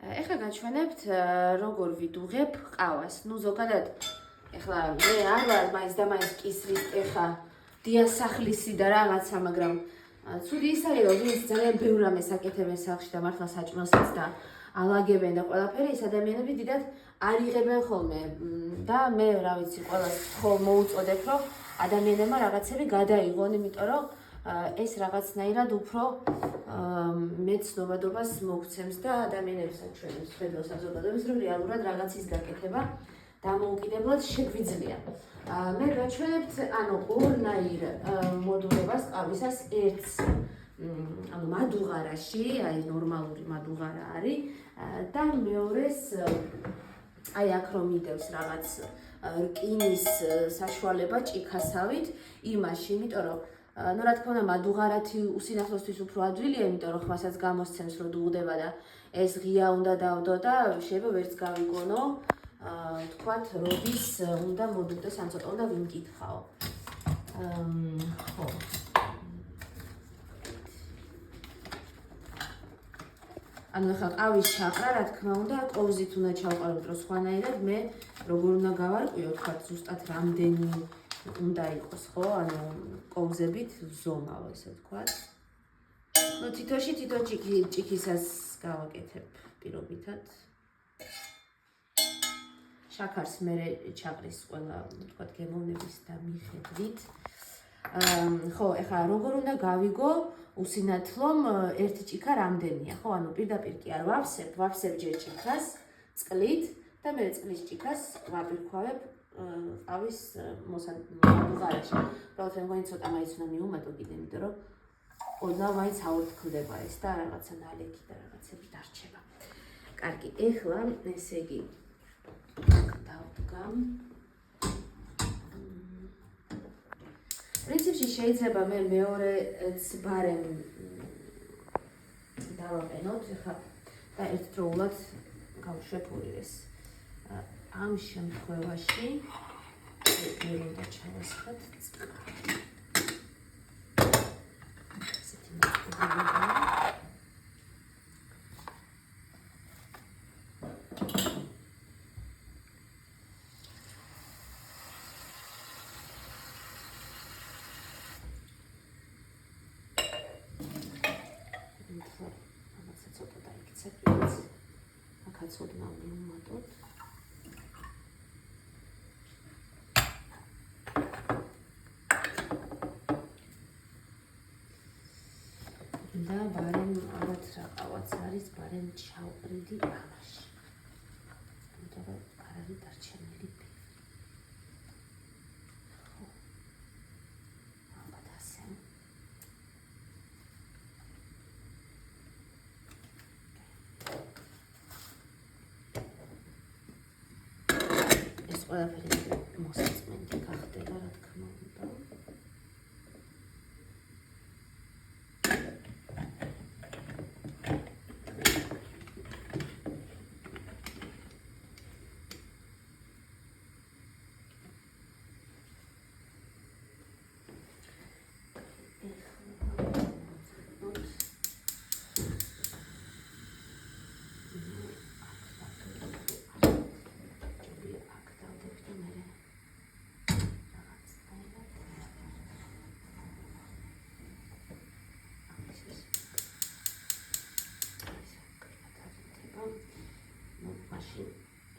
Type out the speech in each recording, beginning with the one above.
ეხლა გაჩვენებთ როგორ ვიდუღებ ყავას. ნუ ზოგადად ეხლა მე არ ვარ მაინც და მაინც კისრის ეხა დიასახლისი და რაღაცა, მაგრამ ცუდი ის არის, რომ ვინც ძალიან ბევრ რამეს აკეთებენ სახლში და მართლა საჭმელსაც და ალაგებენ და ყველაფერი, ეს ადამიანები დიდად არ იღებენ ხოლმე და მე რა ვიცი, ყველას მოუწოდებ, რომ ადამიანებმა რაღაცები გადაიღონ, იმიტომ რომ ეს რაღაცნაირად უფრო მეც ნოვადობას მოგცემს და ადამიანებს აჩვენებს ხედავს საზოგადოებას, რომ რეალურად რაღაცის გაკეთება დამოუკიდებლად შეგვიძლია. მე გაჩვენებთ ანუ ორნაირ მოდულებას ყავისას ერთს ანუ მადუღარაში, აი ნორმალური მადუღარა არის და მეორეს აი აქ რომ მიდევს რაღაც რკინის საშუალება ჭიქასავით იმაში, იმიტომ რომ ну რა თქმა უნდა მადუღარათი უსინახლოსთვის უფრო ადვილია, იმიტომ რომ ხმასაც გამოსცემს რომ დუღდება და ეს ღია უნდა დავდო და შეიძლება ვერც გავიგონო თქვათ როდის უნდა მოდუღდეს ან ცოტა უნდა ვიმკითხაო. ხო. ანუ ახლა ყავის ჩაყრა, რა თქმა უნდა, ყოვზით უნდა ჩავყარო, რომ სხვანაირად მე როგორ უნდა გავარკვიო, თქვათ ზუსტად რამდენი უნდა იყოს, ხო? ანუ ყოვზებით ზომავ, ესე ვთქვათ. ну თითოში თითო ჭიქისას გავაკეთებ პირობითად. შაქარს მე ჩაყრის ყველა, ვთქვათ, გემოვნების და მიხედვით. ხო, ეხლა როგორ უნდა გავიგო უსინათლომ ერთი ჭიქა რამდენია, ხო? ანუ პირდაპირ კი არ ვავსებ, ვავსებ ჯერ ჭიქას წყლით და მე წყლის ჭიქას ვაპირქვავებ ყავის მოდუღარაში. უბრალოდ მე მგონი ცოტა მაინც უნდა მიუმატო კიდე, იმიტომ რომ ოდნავ მაინც აორთქლდება ეს და რაღაცა ნალექი და რაღაცები დარჩება. კარგი, ეხლა ესე იგი დავდგამ. პრინციპში შეიძლება მე მეორეც ბარემ დავაყენოთ, ეხლა და ერთდროულად გავშვებულივეს. ამ შემთხვევაში მე უნდა ჩავასხათ წყალი. ესეთი მოწყობილია. ცოტა დაიქცა კიდეც. აქაც ოდნავ მივუმატოთ. და ბარემ ალბათ რაყავაც არის, ბარემ ჩავყრიდი ამაში. იმიტომ რომ არ არის დარჩენილი ბევრი. ხო. ალბათ ასე. ეს ყველაფერი მოსაწმენდი გახდება, რა თქმა უნდა.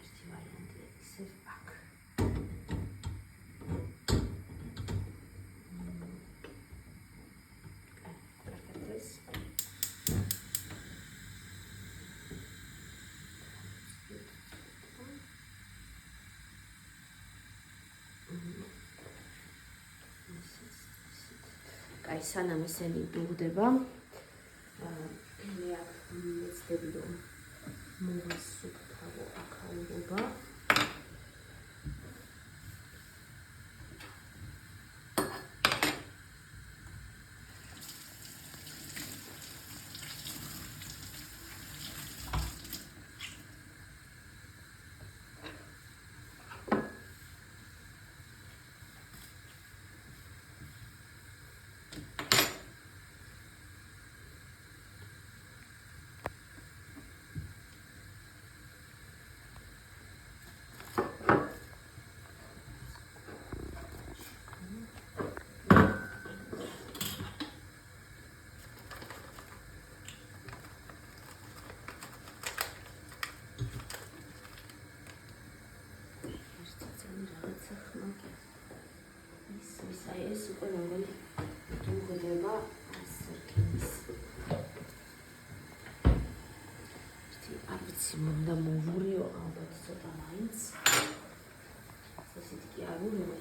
ერთი ვარიანტია ისევ აქ. კარგად ეს. კაი, სანამ ესენი დუღდება, მე აქ მივეცდები რომ მოვასუფთავო აქაურობა. არ ვიცი, მომდა მოვურიო ალბათ ცოტა მაინც. ესეთ კი არ ვურიო.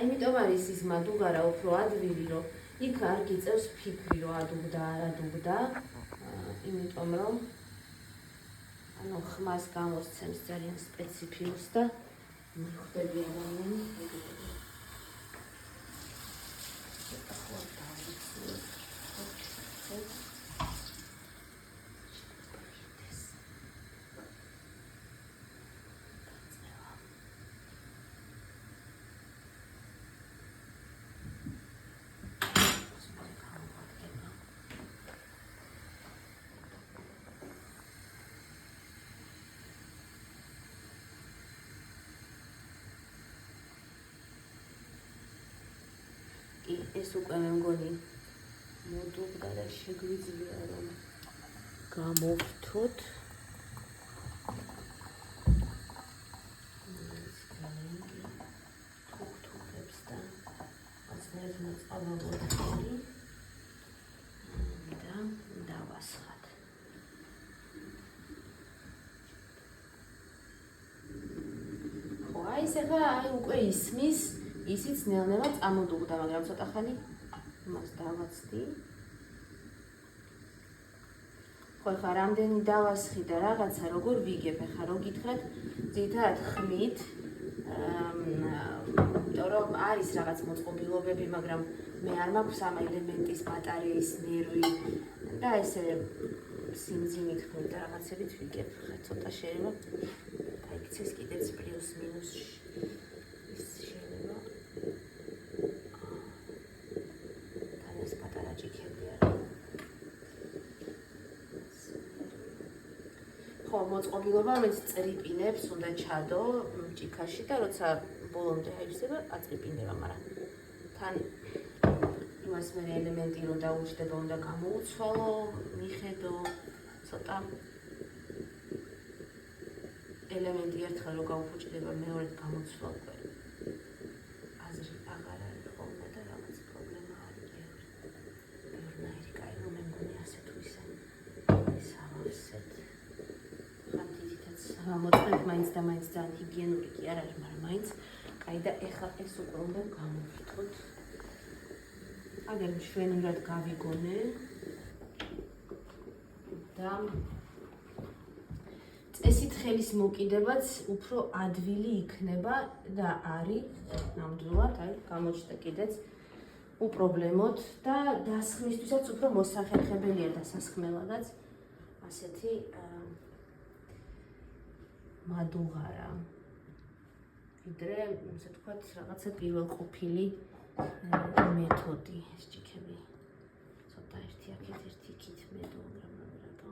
იმიტომ არის ის მადუღარა უფრო ადვილი, რომ იქ არ გიწევს ფიქრი, რომ ადუღდა, არა დუღდა. იმიტომ რომ ანუ ხმას გამოსცემს ძალიან სპეციფიურს და მიხვდები ადამიანი. ეს უკვე მე მგონი მოდუღდა და შეგვიძლია რომ გამოვთოთ. თუქთუქებს და ასნერდმა წავავოთქი და დავასხათ. ხო, აი ეს ახლა უკვე ისმის ისიც ნელ-ნელა წამოდუღდა, მაგრამ ცოტა ხანი მას დავაცდი. ხო, ხა რამდენი დავასხი და რაღაცა როგორ ვიგებ, ხა რო გითხრათ, ძირითადად ხმით, იმიტომ რომ არის რაღაც მოწყობილობები, მაგრამ მე არ მაქვს ამ ელემენტის ბატარეის ნერვი და ესე სიმძიმით ხმით და რაღაცებით ვიგებ. ხა ცოტა შეიძლება გაიქცეს კიდეც პლუს მინუსში. მოწყობილობა რომელიც წერიპინებს უნდა ჩადო ჭიქაში და როცა ბოლომდე აივსება აწრიპინება, მაგრამ თან იმას მე ელემენტი რომ დაუჯდება უნდა გამოუცვალო, მიხედო, ცოტა ელემენტი ერთხელ რომ გაუფუჭდება მეორედ გამოცვლა უკვე აზრი აღარ არის ხოლმე და რაღაც პრობლემა არის. ბევრნაირი კაი რომ მე მგონი ასე თუ ისე სავარსეთ მოწყობილ მაინც და მაინც ძალიან ჰიგიენური კი არ არის, მაგრამ მაინც კაი და ეხლა ეს უკვე უნდა გამოვთოთ. აგერ მშვენივრად გავიგონე და წესით ხელის მოკიდებაც უფრო ადვილი იქნება და არის ნამდვილად, აი გამოჩნდა კიდეც უპრობლემოდ და დასხმისთვისაც უფრო მოსახერხებელია დასასხმელადაც ასეთი მადუღარა. ვიდრე, ასე ვთქვათ, რაღაცა პირველყოფილი მეთოდი ეს ჭიქები. ცოტა ერთი აქეთ, ერთი იქით მედო, მაგრამ რატო?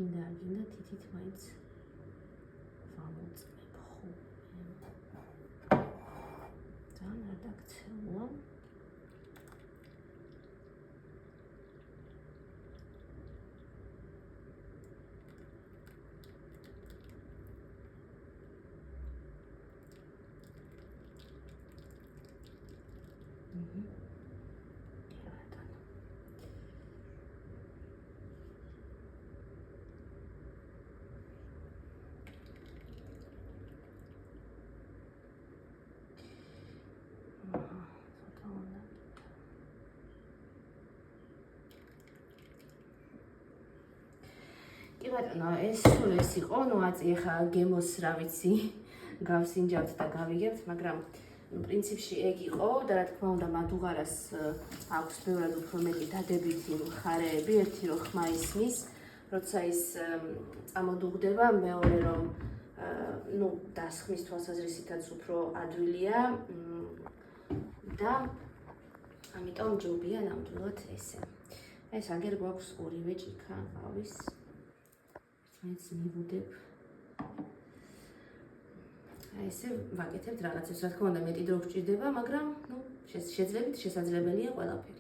გინდა თითით მაინც ვამოწმებ ხოლმე. ძალიან რედაქციაა. კი ბატონო, ეს სულ ეს იყო, ნუ აწი ხა გემოს რა ვიცი, გავსინჯავთ და გავიგებთ, მაგრამ პრინციპში ეგ იყო და რა თქმა უნდა მადუღარას აქვს ბევრად უფრო მეტი დადებითი მხარეები, ერთი რომ ხმა ისმის, როცა ის წამოდუღდება, მეორე რომ ну, დასხმის თვალსაზრისითაც უფრო ადვილია და ამიტომ ჯობია ნამდვილად ესე. ეს აგერ გვაქვს ორივე ჭიქა ყავის. ერთმანეთს მივუდებ. ესე ვაკეთებთ რაღაცებს, რა თქმა უნდა, მეტი დრო გჭირდება, მაგრამ ну, შეძლებთ, შესაძლებელია ყველაფერი.